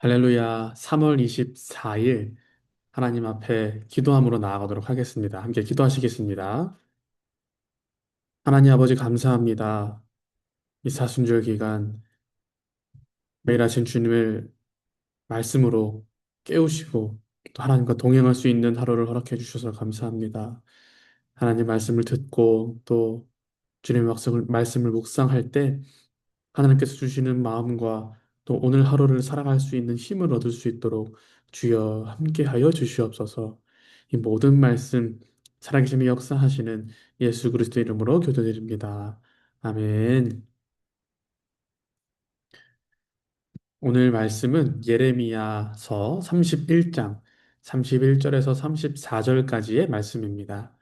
할렐루야, 3월 24일 하나님 앞에 기도함으로 나아가도록 하겠습니다. 함께 기도하시겠습니다. 하나님 아버지 감사합니다. 이 사순절 기간 매일 아침 주님을 말씀으로 깨우시고 또 하나님과 동행할 수 있는 하루를 허락해 주셔서 감사합니다. 하나님 말씀을 듣고 또 주님의 말씀을 묵상할 때 하나님께서 주시는 마음과 또 오늘 하루를 살아갈 수 있는 힘을 얻을 수 있도록 주여 함께하여 주시옵소서. 이 모든 말씀 살아계심의 역사하시는 예수 그리스도 이름으로 기도드립니다. 아멘. 오늘 말씀은 예레미야서 31장 31절에서 34절까지의 말씀입니다.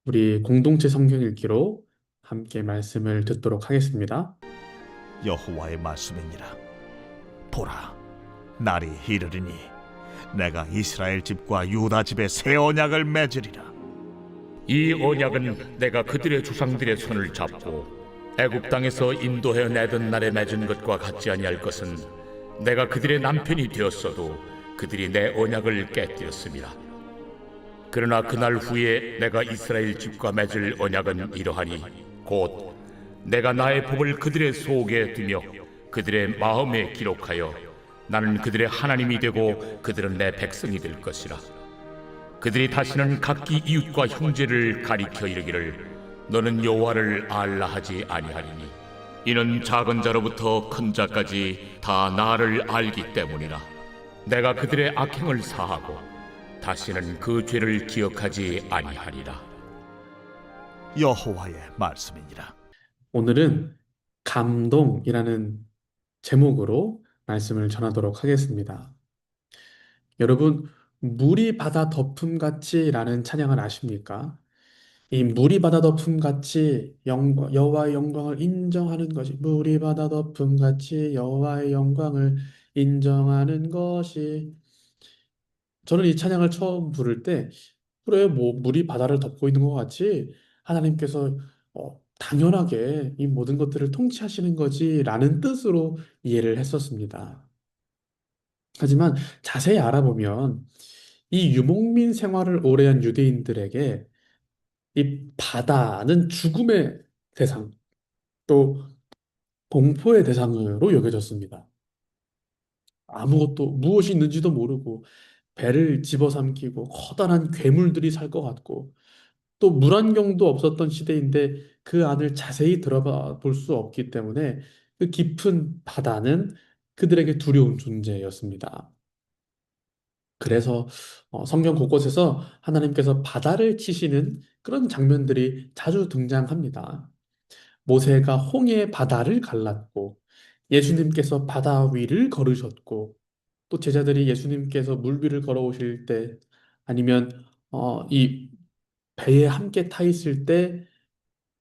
우리 공동체 성경 읽기로 함께 말씀을 듣도록 하겠습니다. 여호와의 말씀이니라. 보라, 날이 이르리니 내가 이스라엘 집과 유다 집에 새 언약을 맺으리라. 이 언약은 내가 그들의 조상들의 손을 잡고 애굽 땅에서 인도해 내던 날에 맺은 것과 같지 아니할 것은 내가 그들의 남편이 되었어도 그들이 내 언약을 깨뜨렸습니다. 그러나 그날 후에 내가 이스라엘 집과 맺을 언약은 이러하니 곧 내가 나의 법을 그들의 속에 두며 그들의 마음에 기록하여 나는 그들의 하나님이 되고 그들은 내 백성이 될 것이라. 그들이 다시는 각기 이웃과 형제를 가리켜 이르기를 너는 여호와를 알라 하지 아니하리니 이는 작은 자로부터 큰 자까지 다 나를 알기 때문이라. 내가 그들의 악행을 사하고 다시는 그 죄를 기억하지 아니하리라. 여호와의 말씀이니라. 오늘은 감동이라는 제목으로 말씀을 전하도록 하겠습니다. 여러분, 물이 바다 덮음같이라는 찬양을 아십니까? 이 물이 바다 덮음같이 여호와의 영광을 인정하는 것이 물이 바다 덮음같이 여호와의 영광을 인정하는 것이 저는 이 찬양을 처음 부를 때 그래 뭐 물이 바다를 덮고 있는 것 같이 하나님께서 당연하게 이 모든 것들을 통치하시는 거지라는 뜻으로 이해를 했었습니다. 하지만 자세히 알아보면 이 유목민 생활을 오래 한 유대인들에게 이 바다는 죽음의 대상, 또 공포의 대상으로 여겨졌습니다. 아무것도 무엇이 있는지도 모르고 배를 집어삼키고 커다란 괴물들이 살 것 같고 또 물안경도 없었던 시대인데 그 안을 자세히 들어봐 볼 수 없기 때문에 그 깊은 바다는 그들에게 두려운 존재였습니다. 그래서 성경 곳곳에서 하나님께서 바다를 치시는 그런 장면들이 자주 등장합니다. 모세가 홍해 바다를 갈랐고 예수님께서 바다 위를 걸으셨고 또 제자들이 예수님께서 물 위를 걸어오실 때 아니면 이 배에 함께 타 있을 때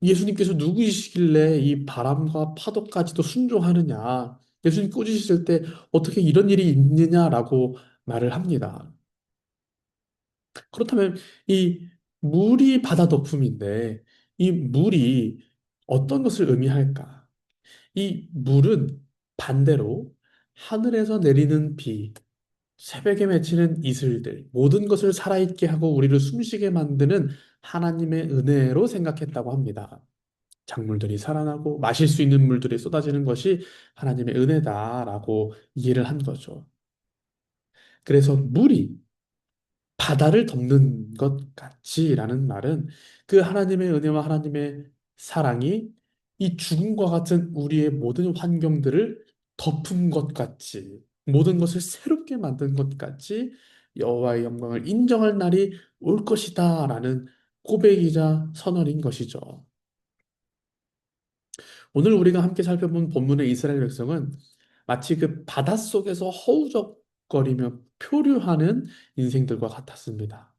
예수님께서 누구이시길래 이 바람과 파도까지도 순종하느냐 예수님 꾸짖으실 때 어떻게 이런 일이 있느냐라고 말을 합니다. 그렇다면 이 물이 바다 덮음인데 이 물이 어떤 것을 의미할까? 이 물은 반대로 하늘에서 내리는 비, 새벽에 맺히는 이슬들, 모든 것을 살아있게 하고 우리를 숨쉬게 만드는 하나님의 은혜로 생각했다고 합니다. 작물들이 살아나고 마실 수 있는 물들이 쏟아지는 것이 하나님의 은혜다라고 이해를 한 거죠. 그래서 물이 바다를 덮는 것 같이라는 말은 그 하나님의 은혜와 하나님의 사랑이 이 죽음과 같은 우리의 모든 환경들을 덮은 것 같이 모든 것을 새롭게 만든 것 같이 여호와의 영광을 인정할 날이 올 것이다라는 고백이자 선언인 것이죠. 오늘 우리가 함께 살펴본 본문의 이스라엘 백성은 마치 그 바닷속에서 허우적거리며 표류하는 인생들과 같았습니다.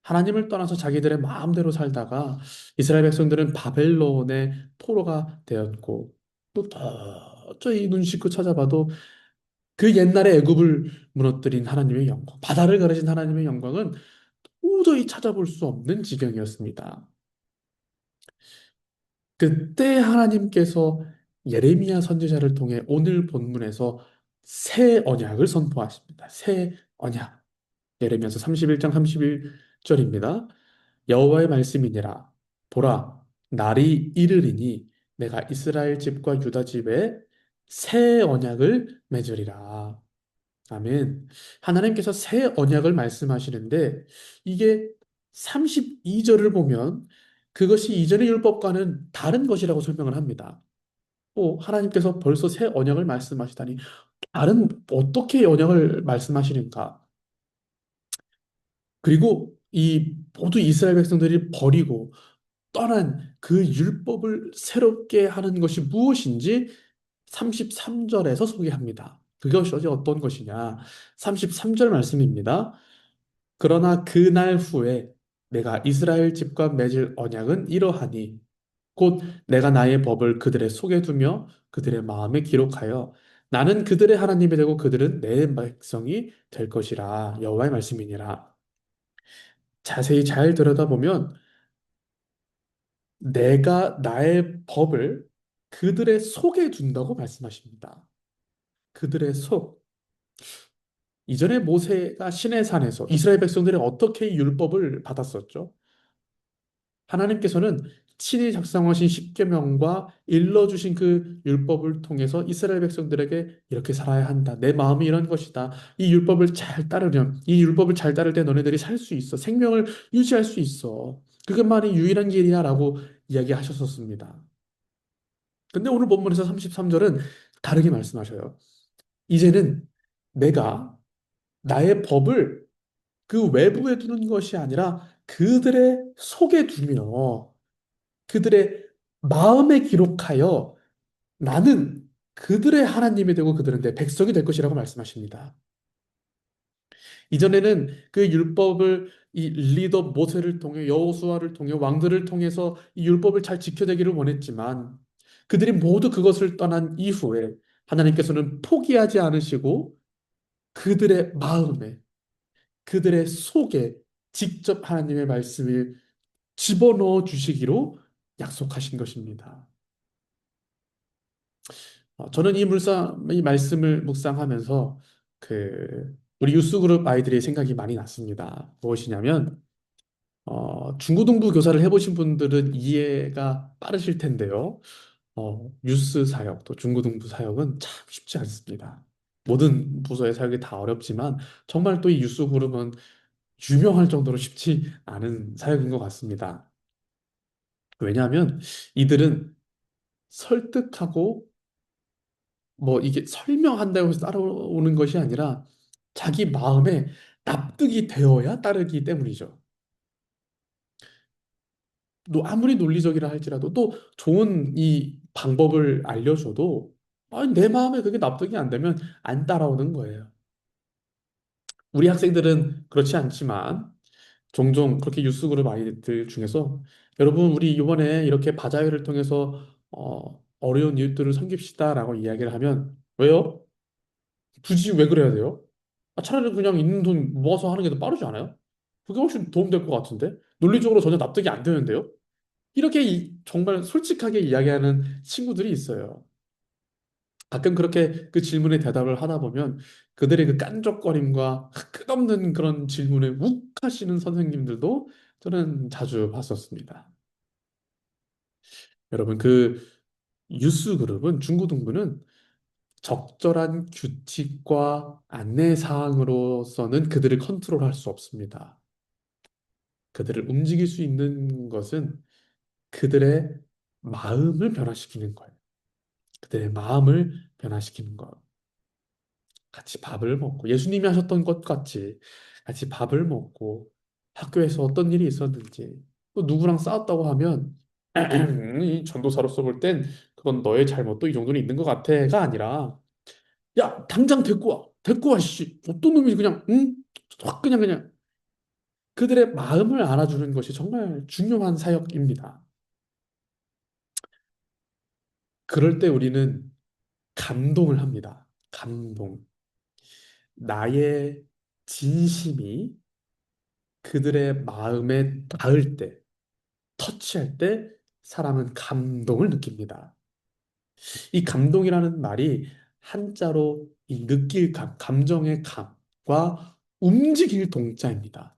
하나님을 떠나서 자기들의 마음대로 살다가 이스라엘 백성들은 바벨론의 포로가 되었고 또 도저히 눈 씻고 찾아봐도 그 옛날의 애굽을 무너뜨린 하나님의 영광, 바다를 가르신 하나님의 영광은 도저히 찾아볼 수 없는 지경이었습니다. 그때 하나님께서 예레미야 선지자를 통해 오늘 본문에서 새 언약을 선포하십니다. 새 언약. 예레미야서 31장 31절입니다. 여호와의 말씀이니라. 보라, 날이 이르리니 내가 이스라엘 집과 유다 집에 새 언약을 맺으리라. 아멘. 하나님께서 새 언약을 말씀하시는데 이게 32절을 보면 그것이 이전의 율법과는 다른 것이라고 설명을 합니다. 하나님께서 벌써 새 언약을 말씀하시다니 다른 어떻게 언약을 말씀하시는가? 그리고 이 모두 이스라엘 백성들이 버리고 떠난 그 율법을 새롭게 하는 것이 무엇인지 33절에서 소개합니다. 그것이 어떤 것이냐? 33절 말씀입니다. 그러나 그날 후에 내가 이스라엘 집과 맺을 언약은 이러하니 곧 내가 나의 법을 그들의 속에 두며 그들의 마음에 기록하여 나는 그들의 하나님이 되고 그들은 내 백성이 될 것이라 여호와의 말씀이니라. 자세히 잘 들여다보면 내가 나의 법을 그들의 속에 둔다고 말씀하십니다. 그들의 속. 이전에 모세가 시내산에서 이스라엘 백성들이 어떻게 율법을 받았었죠? 하나님께서는 친히 작성하신 십계명과 일러주신 그 율법을 통해서 이스라엘 백성들에게 이렇게 살아야 한다. 내 마음이 이런 것이다. 이 율법을 잘 따르면, 이 율법을 잘 따를 때 너네들이 살 수 있어. 생명을 유지할 수 있어. 그것만이 유일한 길이야라고 이야기하셨었습니다. 근데 오늘 본문에서 33절은 다르게 말씀하셔요. 이제는 내가 나의 법을 그 외부에 두는 것이 아니라 그들의 속에 두며 그들의 마음에 기록하여 나는 그들의 하나님이 되고 그들은 내 백성이 될 것이라고 말씀하십니다. 이전에는 그 율법을 이 리더 모세를 통해 여호수아를 통해 왕들을 통해서 이 율법을 잘 지켜내기를 원했지만 그들이 모두 그것을 떠난 이후에 하나님께서는 포기하지 않으시고 그들의 마음에 그들의 속에 직접 하나님의 말씀을 집어넣어 주시기로 약속하신 것입니다. 저는 이 말씀을 묵상하면서 우리 유스그룹 아이들의 생각이 많이 났습니다. 무엇이냐면 중고등부 교사를 해보신 분들은 이해가 빠르실 텐데요. 유스 사역 또 중고등부 사역은 참 쉽지 않습니다. 모든 부서의 사역이 다 어렵지만 정말 또 이 유스그룹은 유명할 정도로 쉽지 않은 사역인 것 같습니다. 왜냐하면 이들은 설득하고 뭐 이게 설명한다고 해서 따라오는 것이 아니라 자기 마음에 납득이 되어야 따르기 때문이죠. 또 아무리 논리적이라 할지라도 또 좋은 이 방법을 알려줘도 아니, 내 마음에 그게 납득이 안 되면 안 따라오는 거예요. 우리 학생들은 그렇지 않지만 종종 그렇게 뉴스그룹 아이들 중에서 여러분 우리 이번에 이렇게 바자회를 통해서 어려운 이웃들을 섬깁시다라고 이야기를 하면 왜요? 굳이 왜 그래야 돼요? 차라리 그냥 있는 돈 모아서 하는 게 더 빠르지 않아요? 그게 훨씬 도움될 것 같은데? 논리적으로 전혀 납득이 안 되는데요? 이렇게 정말 솔직하게 이야기하는 친구들이 있어요. 가끔 그렇게 그 질문에 대답을 하다 보면 그들의 그 깐족거림과 끝없는 그런 질문에 욱하시는 선생님들도 저는 자주 봤었습니다. 여러분, 그 유스 그룹은 중고등부는 적절한 규칙과 안내 사항으로서는 그들을 컨트롤할 수 없습니다. 그들을 움직일 수 있는 것은 그들의 마음을 변화시키는 거예요. 그들의 마음을 변화시키는 것. 같이 밥을 먹고 예수님이 하셨던 것 같이 같이 밥을 먹고 학교에서 어떤 일이 있었는지 또 누구랑 싸웠다고 하면 이 전도사로서 볼 땐 그건 너의 잘못도 이 정도는 있는 것 같아가 아니라 야 당장 데리고 와 씨 어떤 놈이 그냥 응? 확 그냥 그들의 마음을 알아주는 것이 정말 중요한 사역입니다. 그럴 때 우리는 감동을 합니다. 감동. 나의 진심이 그들의 마음에 닿을 때, 터치할 때 사람은 감동을 느낍니다. 이 감동이라는 말이 한자로 이 느낄 감, 감정의 감과 움직일 동자입니다.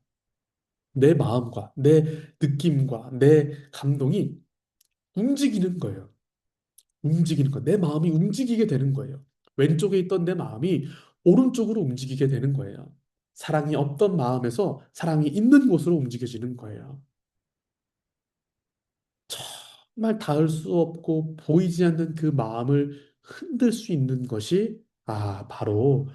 내 마음과 내 느낌과 내 감동이 움직이는 거예요. 움직이는 거. 내 마음이 움직이게 되는 거예요. 왼쪽에 있던 내 마음이 오른쪽으로 움직이게 되는 거예요. 사랑이 없던 마음에서 사랑이 있는 곳으로 움직여지는 거예요. 정말 닿을 수 없고 보이지 않는 그 마음을 흔들 수 있는 것이 바로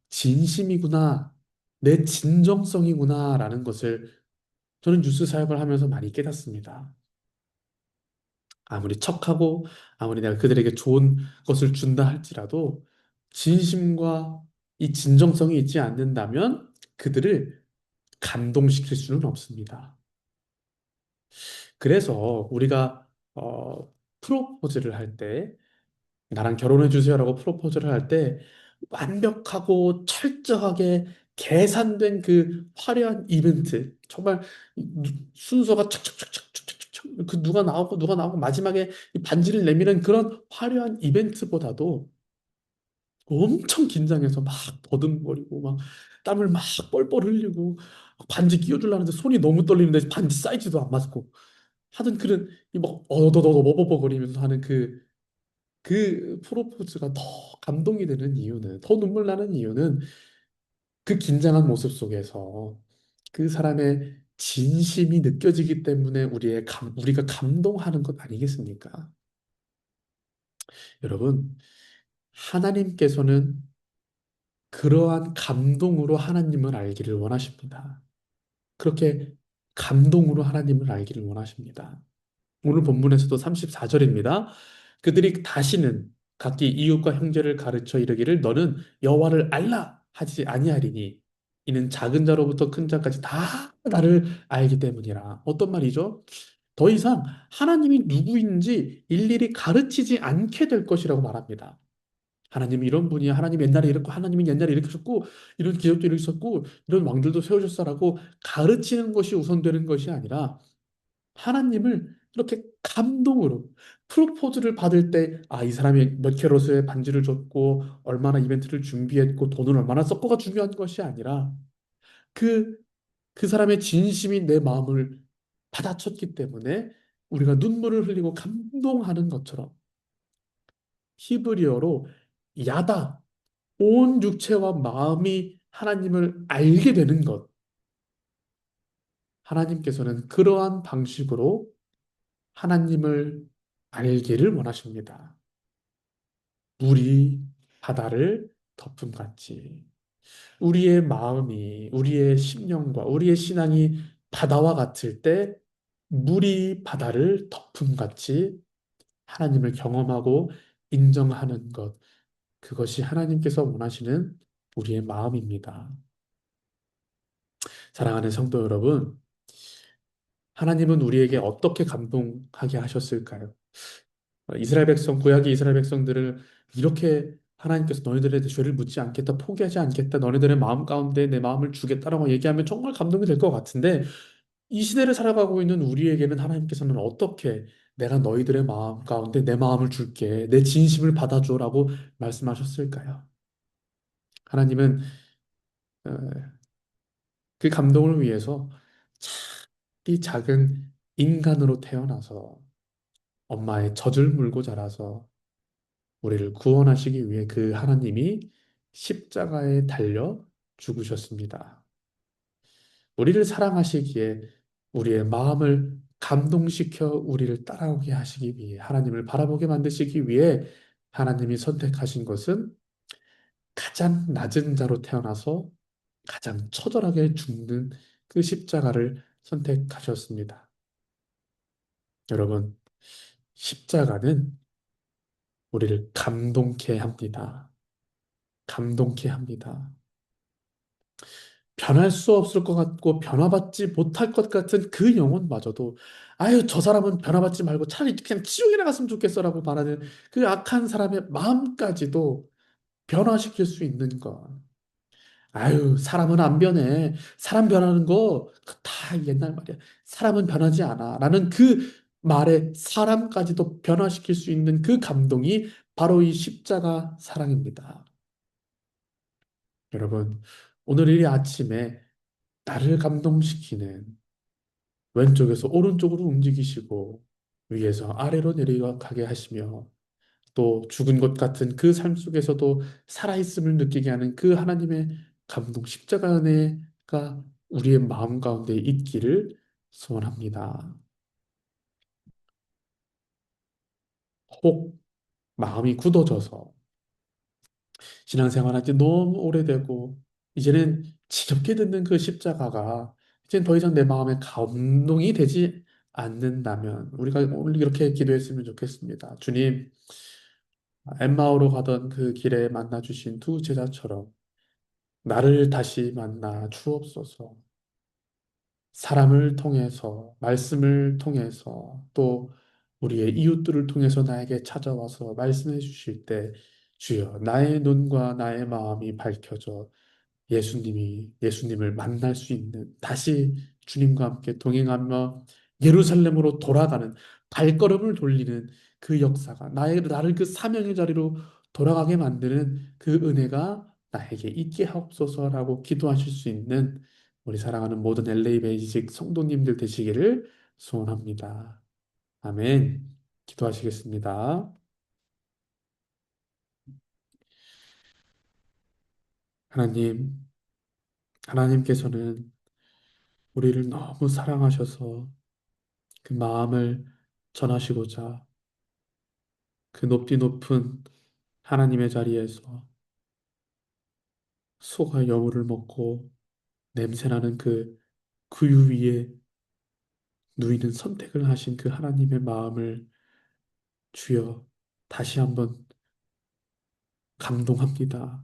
진심이구나. 내 진정성이구나라는 것을 저는 뉴스 사역을 하면서 많이 깨닫습니다. 아무리 척하고 아무리 내가 그들에게 좋은 것을 준다 할지라도 진심과 이 진정성이 있지 않는다면 그들을 감동시킬 수는 없습니다. 그래서 우리가 프로포즈를 할 때, 나랑 결혼해 주세요라고 프로포즈를 할 때 완벽하고 철저하게 계산된 그 화려한 이벤트, 정말 순서가 척척척척척척척 그 누가 나오고 마지막에 이 반지를 내미는 그런 화려한 이벤트보다도 엄청 긴장해서 막 버둥거리고 막 땀을 막 뻘뻘 흘리고 반지 끼워주려는데 손이 너무 떨리는데 반지 사이즈도 안 맞고 하던 그런 이막 어더더더 버버버거리면서 하는 그 프로포즈가 더 감동이 되는 이유는, 더 눈물 나는 이유는 그 긴장한 모습 속에서 그 사람의 진심이 느껴지기 때문에 우리가 감동하는 것 아니겠습니까? 여러분, 하나님께서는 그러한 감동으로 하나님을 알기를 원하십니다. 그렇게 감동으로 하나님을 알기를 원하십니다. 오늘 본문에서도 34절입니다. 그들이 다시는 각기 이웃과 형제를 가르쳐 이르기를 너는 여호와를 알라 하지 아니하리니 이는 작은 자로부터 큰 자까지 다 나를 알기 때문이라. 어떤 말이죠? 더 이상 하나님이 누구인지 일일이 가르치지 않게 될 것이라고 말합니다. 하나님이 이런 분이야. 하나님 옛날에 이렇고 하나님이 옛날에 이렇게 하셨고 이런 기적도 이렇게 있었고 이런 왕들도 세우셨어라고 가르치는 것이 우선되는 것이 아니라 하나님을 이렇게 감동으로 프로포즈를 받을 때, 이 사람이 몇 캐럿의 반지를 줬고, 얼마나 이벤트를 준비했고, 돈을 얼마나 썼고가 중요한 것이 아니라, 그, 그 사람의 진심이 내 마음을 받아쳤기 때문에 우리가 눈물을 흘리고 감동하는 것처럼 히브리어로 야다, 온 육체와 마음이 하나님을 알게 되는 것. 하나님께서는 그러한 방식으로 하나님을 알기를 원하십니다. 물이 바다를 덮음같이 우리의 마음이, 우리의 심령과 우리의 신앙이 바다와 같을 때 물이 바다를 덮음같이 하나님을 경험하고 인정하는 것, 그것이 하나님께서 원하시는 우리의 마음입니다. 사랑하는 성도 여러분, 하나님은 우리에게 어떻게 감동하게 하셨을까요? 이스라엘 백성, 구약의 이스라엘 백성들을 이렇게 하나님께서 너희들의 죄를 묻지 않겠다, 포기하지 않겠다, 너희들의 마음 가운데 내 마음을 주겠다라고 얘기하면 정말 감동이 될 것 같은데, 이 시대를 살아가고 있는 우리에게는 하나님께서는 어떻게 내가 너희들의 마음 가운데 내 마음을 줄게, 내 진심을 받아줘라고 말씀하셨을까요? 하나님은 어, 그 감동을 위해서 이 작은 인간으로 태어나서 엄마의 젖을 물고 자라서 우리를 구원하시기 위해 그 하나님이 십자가에 달려 죽으셨습니다. 우리를 사랑하시기에 우리의 마음을 감동시켜 우리를 따라오게 하시기 위해, 하나님을 바라보게 만드시기 위해 하나님이 선택하신 것은 가장 낮은 자로 태어나서 가장 처절하게 죽는 그 십자가를 선택하셨습니다. 여러분, 십자가는 우리를 감동케 합니다. 감동케 합니다. 변할 수 없을 것 같고 변화받지 못할 것 같은 그 영혼마저도 아유 저 사람은 변화받지 말고 차라리 그냥 지옥에 나갔으면 좋겠어라고 말하는 그 악한 사람의 마음까지도 변화시킬 수 있는 것. 아유 사람은 안 변해. 사람 변하는 거 다 옛날 말이야. 사람은 변하지 않아. 라는 그 말의 사람까지도 변화시킬 수 있는 그 감동이 바로 이 십자가 사랑입니다. 여러분, 오늘 이 아침에 나를 감동시키는 왼쪽에서 오른쪽으로 움직이시고 위에서 아래로 내려가게 하시며 또 죽은 것 같은 그 삶 속에서도 살아있음을 느끼게 하는 그 하나님의 감동 십자가 은혜가 우리의 마음 가운데 있기를 소원합니다. 혹 마음이 굳어져서 신앙생활한 지 너무 오래되고 이제는 지겹게 듣는 그 십자가가 이제는 더 이상 내 마음에 감동이 되지 않는다면 우리가 오늘 이렇게 기도했으면 좋겠습니다. 주님, 엠마오로 가던 그 길에 만나 주신 두 제자처럼 나를 다시 만나 주옵소서. 사람을 통해서, 말씀을 통해서, 또 우리의 이웃들을 통해서 나에게 찾아와서 말씀해 주실 때, 주여, 나의 눈과 나의 마음이 밝혀져 예수님을 만날 수 있는, 다시 주님과 함께 동행하며 예루살렘으로 돌아가는, 발걸음을 돌리는 그 역사가, 나를 그 사명의 자리로 돌아가게 만드는 그 은혜가 나에게 있게 하옵소서라고 기도하실 수 있는 우리 사랑하는 모든 LA 베이직 성도님들 되시기를 소원합니다. 아멘. 기도하시겠습니다. 하나님, 하나님께서는 우리를 너무 사랑하셔서 그 마음을 전하시고자 그 높이 높은 하나님의 자리에서 소가 여우를 먹고 냄새나는 그 구유 위에 누이는 선택을 하신 그 하나님의 마음을 주여 다시 한번 감동합니다.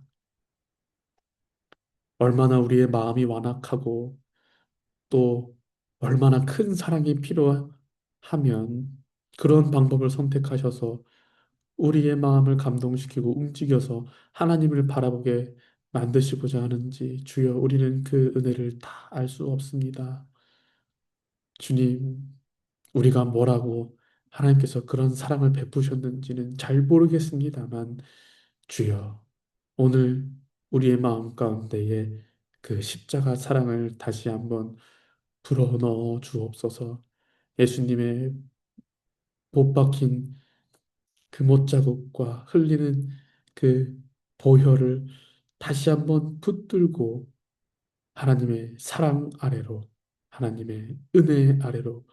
얼마나 우리의 마음이 완악하고 또 얼마나 큰 사랑이 필요하면 그런 방법을 선택하셔서 우리의 마음을 감동시키고 움직여서 하나님을 바라보게 만드시고자 하는지 주여 우리는 그 은혜를 다 알 수 없습니다. 주님, 우리가 뭐라고 하나님께서 그런 사랑을 베푸셨는지는 잘 모르겠습니다만 주여 오늘 우리의 마음 가운데에 그 십자가 사랑을 다시 한번 불어넣어 주옵소서. 예수님의 못 박힌 그 못자국과 흘리는 그 보혈을 다시 한번 붙들고 하나님의 사랑 아래로, 하나님의 은혜 아래로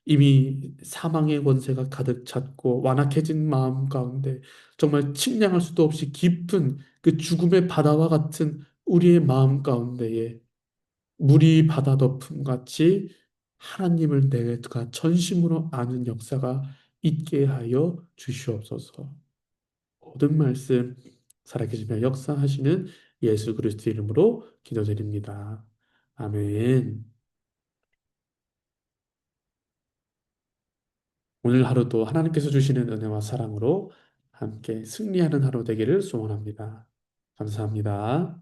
이미 사망의 권세가 가득 찼고 완악해진 마음 가운데 정말 측량할 수도 없이 깊은 그 죽음의 바다와 같은 우리의 마음 가운데에 물이 바다 덮음 같이 하나님을 내가 전심으로 아는 역사가 있게 하여 주시옵소서. 모든 말씀 살아계시며 역사하시는 예수 그리스도 이름으로 기도드립니다. 아멘. 오늘 하루도 하나님께서 주시는 은혜와 사랑으로 함께 승리하는 하루 되기를 소원합니다. 감사합니다.